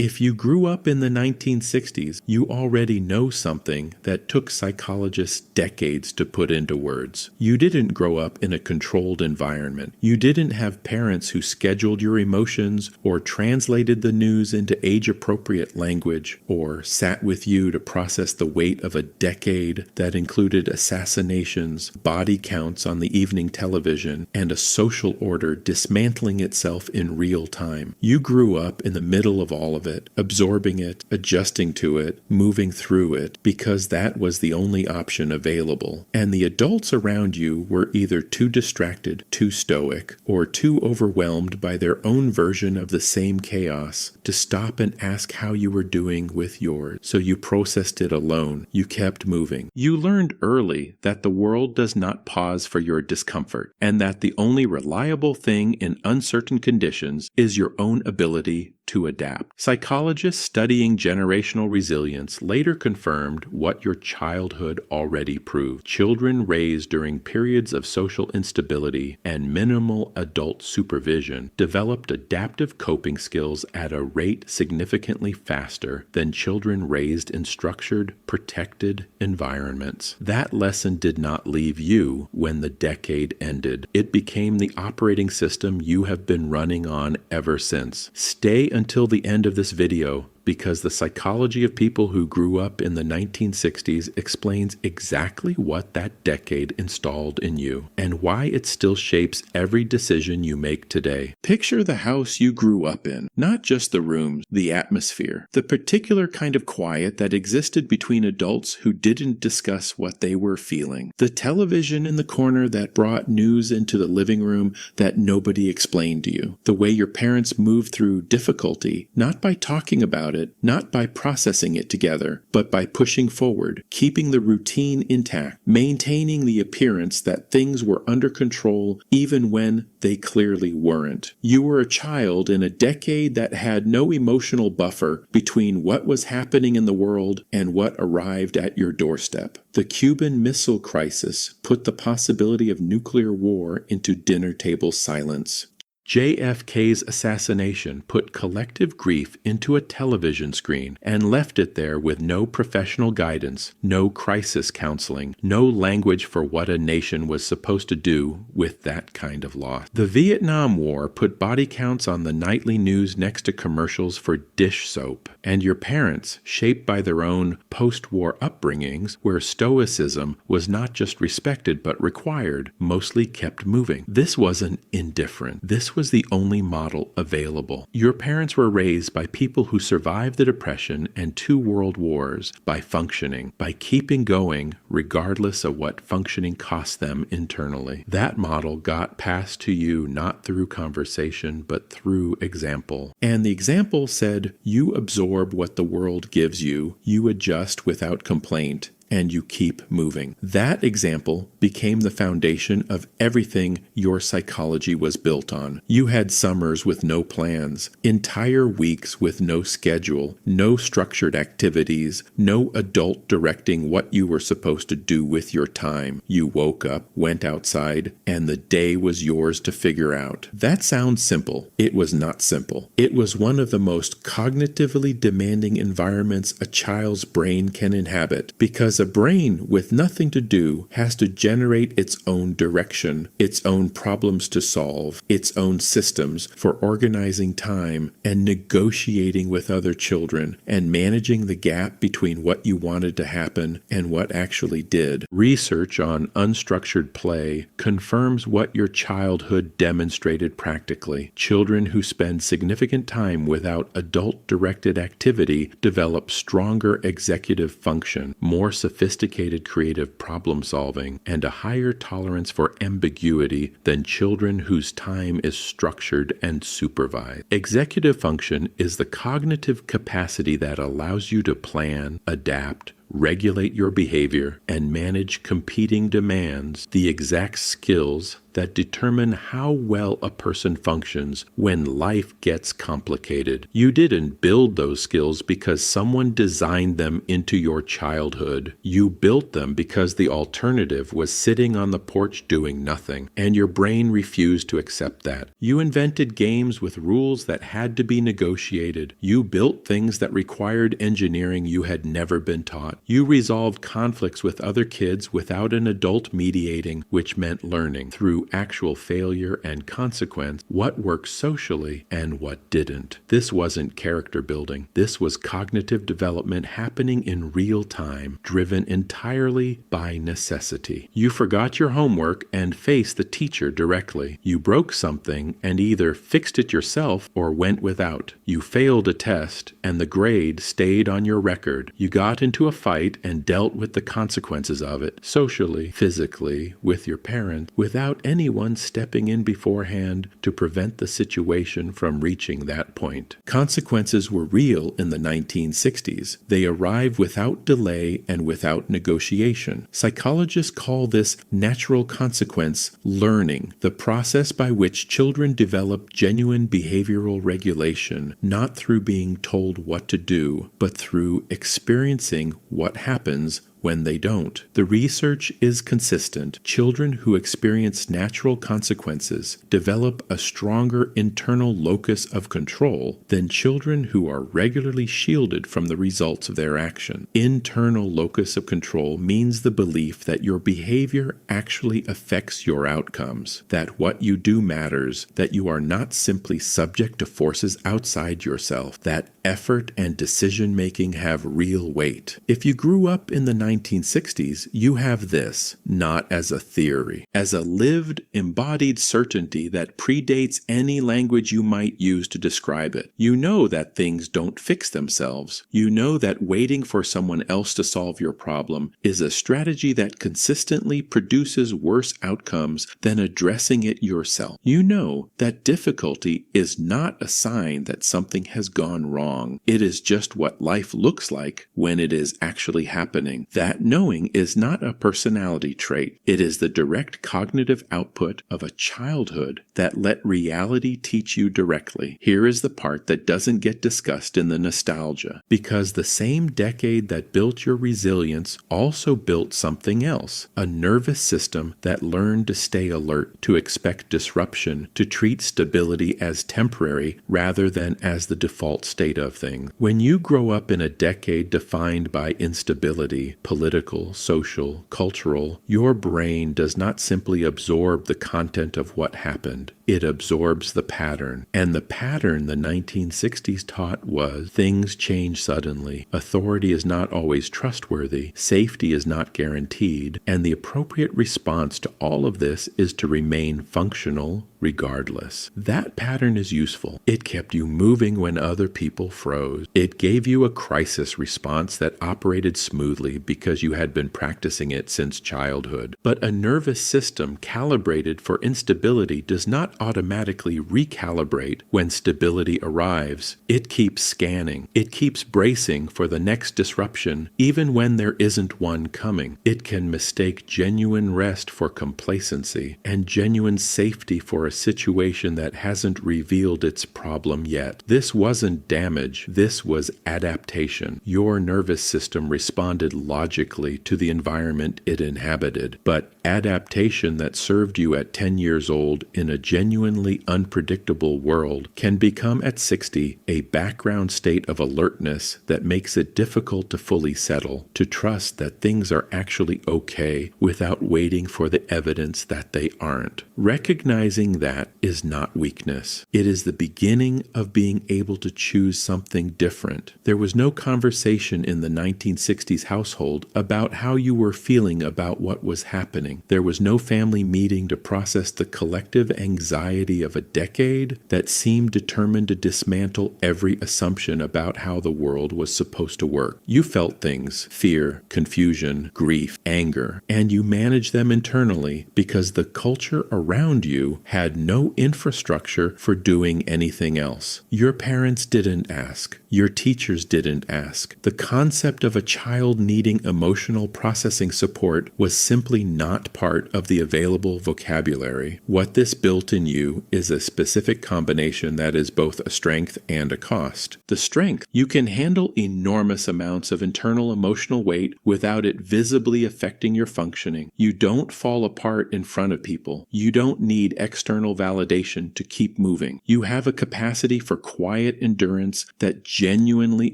If you grew up in the 1960s, you already know something that took psychologists decades to put into words. You didn't grow up in a controlled environment. You didn't have parents who scheduled your emotions or translated the news into age-appropriate language or sat with you to process the weight of a decade that included assassinations, body counts on the evening television, and a social order dismantling itself in real time. You grew up in the middle of all of it, absorbing it, adjusting to it, moving through it, because that was the only option available. And the adults around you were either too distracted, too stoic, or too overwhelmed by their own version of the same chaos to stop and ask how you were doing with yours. So you processed it alone. You kept moving. You learned early that the world does not pause for your discomfort, and that the only reliable thing in uncertain conditions is your own ability to adapt. Psychologists studying generational resilience later confirmed what your childhood already proved. Children raised during periods of social instability and minimal adult supervision developed adaptive coping skills at a rate significantly faster than children raised in structured, protected environments. That lesson did not leave you when the decade ended. It became the operating system you have been running on ever since. Stay until the end of this video, because the psychology of people who grew up in the 1960s explains exactly what that decade installed in you and why it still shapes every decision you make today. Picture the house you grew up in, not just the rooms, the atmosphere, the particular kind of quiet that existed between adults who didn't discuss what they were feeling, the television in the corner that brought news into the living room that nobody explained to you, the way your parents moved through difficulty, not by talking about it, not by processing it together, but by pushing forward, keeping the routine intact, maintaining the appearance that things were under control even when they clearly weren't. You were a child in a decade that had no emotional buffer between what was happening in the world and what arrived at your doorstep. The Cuban Missile Crisis put the possibility of nuclear war into dinner table silence. JFK's assassination put collective grief into a television screen and left it there with no professional guidance, no crisis counseling, no language for what a nation was supposed to do with that kind of loss. The Vietnam War put body counts on the nightly news next to commercials for dish soap, and your parents, shaped by their own post-war upbringings where stoicism was not just respected but required, mostly kept moving. This wasn't indifferent. This was the only model available. Your parents were raised by people who survived the Depression and 2 world wars by functioning, by keeping going regardless of what functioning cost them internally. That model got passed to you not through conversation but through example. And the example said, you absorb what the world gives you, you adjust without complaint, and you keep moving. That example became the foundation of everything your psychology was built on. You had summers with no plans, entire weeks with no schedule, no structured activities, no adult directing what you were supposed to do with your time. You woke up, went outside, and the day was yours to figure out. That sounds simple. It was not simple. It was one of the most cognitively demanding environments a child's brain can inhabit, because a brain with nothing to do has to generate its own direction, its own problems to solve, its own systems for organizing time and negotiating with other children and managing the gap between what you wanted to happen and what actually did. Research on unstructured play confirms what your childhood demonstrated practically. Children who spend significant time without adult-directed activity develop stronger executive function, more sophisticated creative problem-solving, and a higher tolerance for ambiguity than children whose time is structured and supervised. Executive function is the cognitive capacity that allows you to plan, adapt, regulate your behavior, and manage competing demands, the exact skills that determine how well a person functions when life gets complicated. You didn't build those skills because someone designed them into your childhood. You built them because the alternative was sitting on the porch doing nothing, and your brain refused to accept that. You invented games with rules that had to be negotiated. You built things that required engineering you had never been taught. You resolved conflicts with other kids without an adult mediating, which meant learning through actual failure and consequence what worked socially and what didn't. This wasn't character building. This was cognitive development happening in real time, driven entirely by necessity. You forgot your homework and faced the teacher directly. You broke something and either fixed it yourself or went without. You failed a test and the grade stayed on your record. You got into a fight and dealt with the consequences of it, socially, physically, with your parent, without anyone stepping in beforehand to prevent the situation from reaching that point. Consequences were real in the 1960s. They arrived without delay and without negotiation. Psychologists call this natural consequence learning, the process by which children develop genuine behavioral regulation, not through being told what to do, but through experiencing what happens when they don't. The research is consistent. Children who experience natural consequences develop a stronger internal locus of control than children who are regularly shielded from the results of their action. Internal locus of control means the belief that your behavior actually affects your outcomes, that what you do matters, that you are not simply subject to forces outside yourself, that effort and decision-making have real weight. If you grew up in the 1960s, you have this, not as a theory, as a lived, embodied certainty that predates any language you might use to describe it. You know that things don't fix themselves. You know that waiting for someone else to solve your problem is a strategy that consistently produces worse outcomes than addressing it yourself. You know that difficulty is not a sign that something has gone wrong. It is just what life looks like when it is actually happening. That knowing is not a personality trait. It is the direct cognitive output of a childhood that let reality teach you directly. Here is the part that doesn't get discussed in the nostalgia, because the same decade that built your resilience also built something else, a nervous system that learned to stay alert, to expect disruption, to treat stability as temporary rather than as the default state of things. When you grow up in a decade defined by instability, political, social, cultural, your brain does not simply absorb the content of what happened. It absorbs the pattern. And the pattern the 1960s taught was things change suddenly. Authority is not always trustworthy. Safety is not guaranteed. And the appropriate response to all of this is to remain functional regardless. That pattern is useful. It kept you moving when other people froze. It gave you a crisis response that operated smoothly because you had been practicing it since childhood. But a nervous system calibrated for instability does not automatically recalibrate when stability arrives. It keeps scanning. It keeps bracing for the next disruption, even when there isn't one coming. It can mistake genuine rest for complacency and genuine safety for a situation that hasn't revealed its problem yet. This wasn't damage. This was adaptation. Your nervous system responded logically to the environment it inhabited, but adaptation that served you at 10 years old in a genuinely unpredictable world can become at 60 a background state of alertness that makes it difficult to fully settle, to trust that things are actually okay without waiting for the evidence that they aren't. Recognizing that is not weakness. It is the beginning of being able to choose something different. There was no conversation in the 1960s household about how you were feeling about what was happening. happening. There was no family meeting to process the collective anxiety of a decade that seemed determined to dismantle every assumption about how the world was supposed to work. You felt things: fear, confusion, grief, anger, and you managed them internally because the culture around you had no infrastructure for doing anything else. Your parents didn't ask. Your teachers didn't ask. The concept of a child needing emotional processing support was simply not part of the available vocabulary. What this built in you is a specific combination that is both a strength and a cost. The strength: you can handle enormous amounts of internal emotional weight without it visibly affecting your functioning. You don't fall apart in front of people. You don't need external validation to keep moving. You have a capacity for quiet endurance that genuinely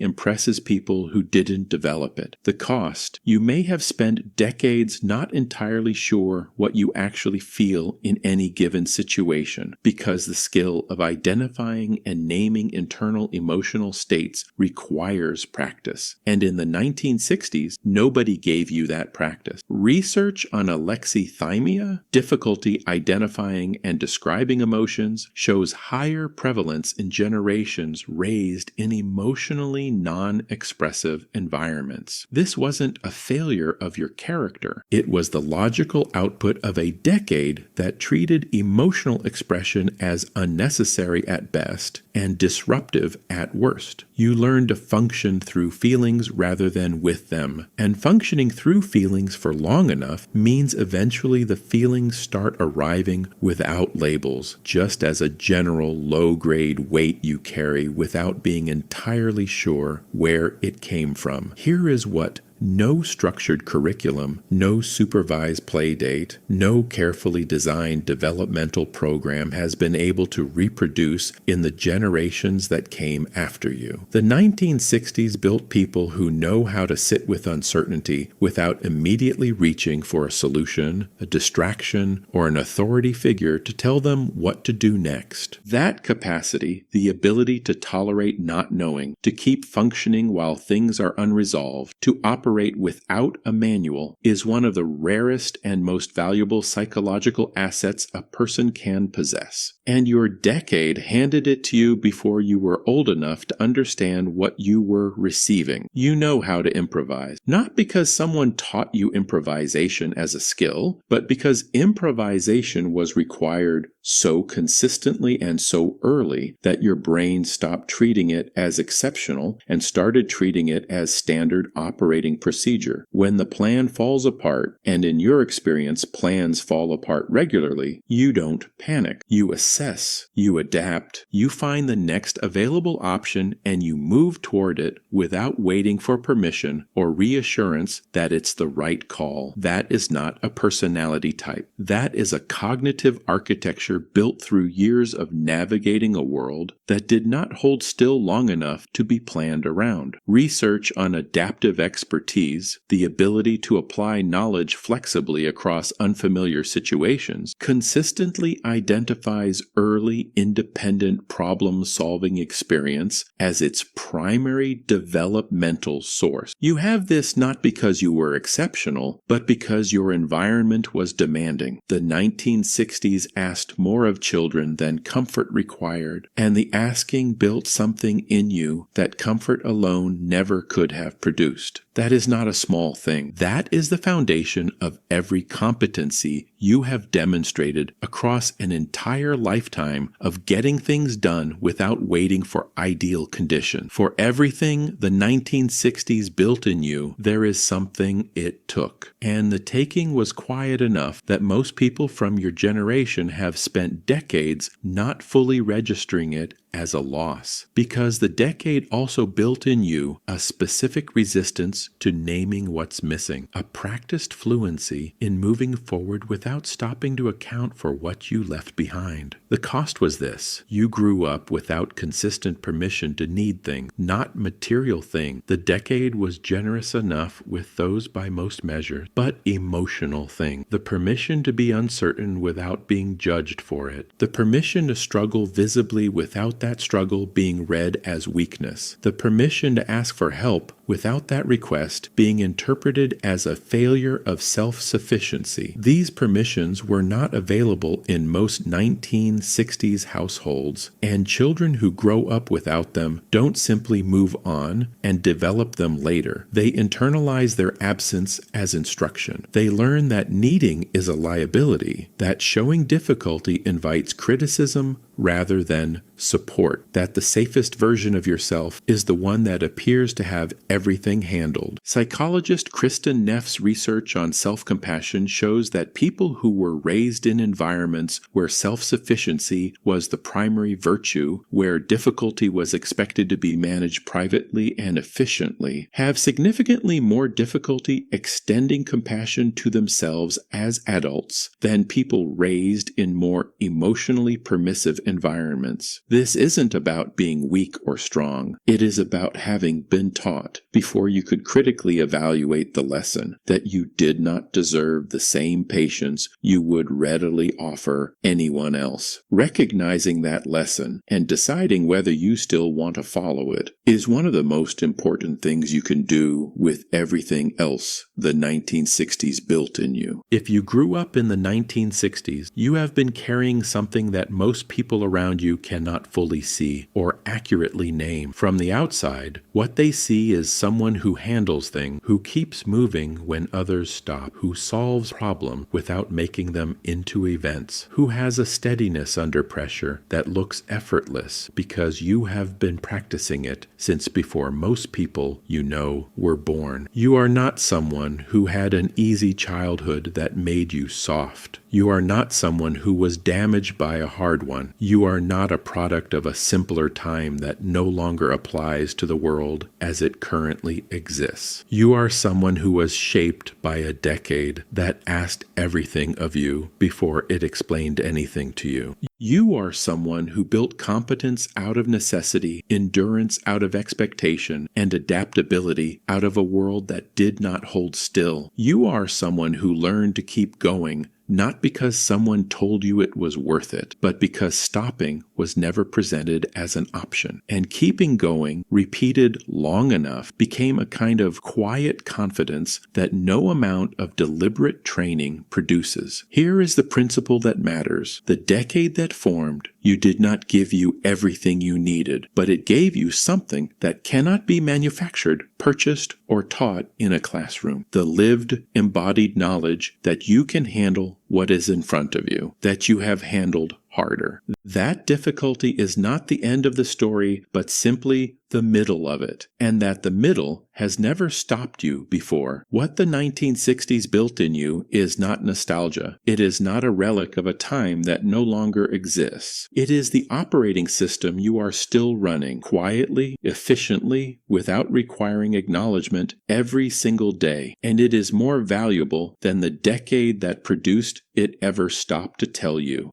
impresses people who didn't develop it. The cost: you may have spent decades not entirely sure what you actually feel in any given situation, because the skill of identifying and naming internal emotional states requires practice. And in the 1960s, nobody gave you that practice. Research on alexithymia, difficulty identifying and describing emotions, shows higher prevalence in generations raised in emotionally non-expressive environments. This wasn't a failure of your character. It was the logical output of a decade that treated emotional expression as unnecessary at best and disruptive at worst. You learned to function through feelings rather than with them. And functioning through feelings for long enough means eventually the feelings start arriving without labels, just as a general low-grade weight you carry without being entirely sure where it came from. Here is what no structured curriculum, no supervised play date, no carefully designed developmental program has been able to reproduce in the generations that came after you. The 1960s built people who know how to sit with uncertainty without immediately reaching for a solution, a distraction, or an authority figure to tell them what to do next. That capacity, the ability to tolerate not knowing, to keep functioning while things are unresolved, to operate without a manual, is one of the rarest and most valuable psychological assets a person can possess. And your decade handed it to you before you were old enough to understand what you were receiving. You know how to improvise, not because someone taught you improvisation as a skill, but because improvisation was required so consistently and so early that your brain stopped treating it as exceptional and started treating it as standard operating procedure. When the plan falls apart, and in your experience plans fall apart regularly, you don't panic. You assess, you adapt, you find the next available option, and you move toward it without waiting for permission or reassurance that it's the right call. That is not a personality type. That is a cognitive architecture built through years of navigating a world that did not hold still long enough to be planned around. Research on adaptive expertise, the ability to apply knowledge flexibly across unfamiliar situations, consistently identifies early independent problem-solving experience as its primary developmental source. You have this not because you were exceptional, but because your environment was demanding. The 1960s asked more of children than comfort required, and the asking built something in you that comfort alone never could have produced. That is not a small thing. That is the foundation of every competency you have demonstrated across an entire lifetime of getting things done without waiting for ideal conditions. For everything the 1960s built in you, there is something it took. And the taking was quiet enough that most people from your generation have spent decades not fully registering it as a loss, because the decade also built in you a specific resistance to naming what's missing, a practiced fluency in moving forward without stopping to account for what you left behind. The cost was this: you grew up without consistent permission to need things, not material things. The decade was generous enough with those by most measures, but emotional things. The permission to be uncertain without being judged for it. The permission to struggle visibly without that struggle being read as weakness. The permission to ask for help without that request being interpreted as a failure of self-sufficiency. These permissions were not available in most 1960s households, and children who grow up without them don't simply move on and develop them later. They internalize their absence as instruction. They learn that needing is a liability, that showing difficulty invites criticism rather than support, that the safest version of yourself is the one that appears to have everything handled. Psychologist Kristen Neff's research on self-compassion shows that people who were raised in environments where self-sufficiency was the primary virtue, where difficulty was expected to be managed privately and efficiently, have significantly more difficulty extending compassion to themselves as adults than people raised in more emotionally permissive environments. This isn't about being weak or strong. It is about having been taught, before you could critically evaluate the lesson, that you did not deserve the same patience you would readily offer anyone else. Recognizing that lesson and deciding whether you still want to follow it is one of the most important things you can do with everything else the 1960s built in you. If you grew up in the 1960s, you have been carrying something that most people around you cannot fully see or accurately name. From the outside, what they see is someone who handles things, who keeps moving when others stop, who solves problems without making them into events, who has a steadiness under pressure that looks effortless because you have been practicing it since before most people you know were born. You are not someone who had an easy childhood that made you soft. You are not someone who was damaged by a hard one. You are not a product of a simpler time that no longer applies to the world as it currently exists. You are someone who was shaped by a decade that asked everything of you before it explained anything to you. You are someone who built competence out of necessity, endurance out of expectation, and adaptability out of a world that did not hold still. You are someone who learned to keep going, not because someone told you it was worth it, but because stopping was never presented as an option. And keeping going, repeated long enough, became a kind of quiet confidence that no amount of deliberate training produces. Here is the principle that matters. The decade that formed you did not give you everything you needed, but it gave you something that cannot be manufactured, purchased, or taught in a classroom. The lived, embodied knowledge that you can handle what is in front of you, that you have handled harder. That difficulty is not the end of the story, but simply the middle of it, and that the middle has never stopped you before. What the 1960s built in you is not nostalgia. It is not a relic of a time that no longer exists. It is the operating system you are still running, quietly, efficiently, without requiring acknowledgement every single day, and it is more valuable than the decade that produced it ever stopped to tell you.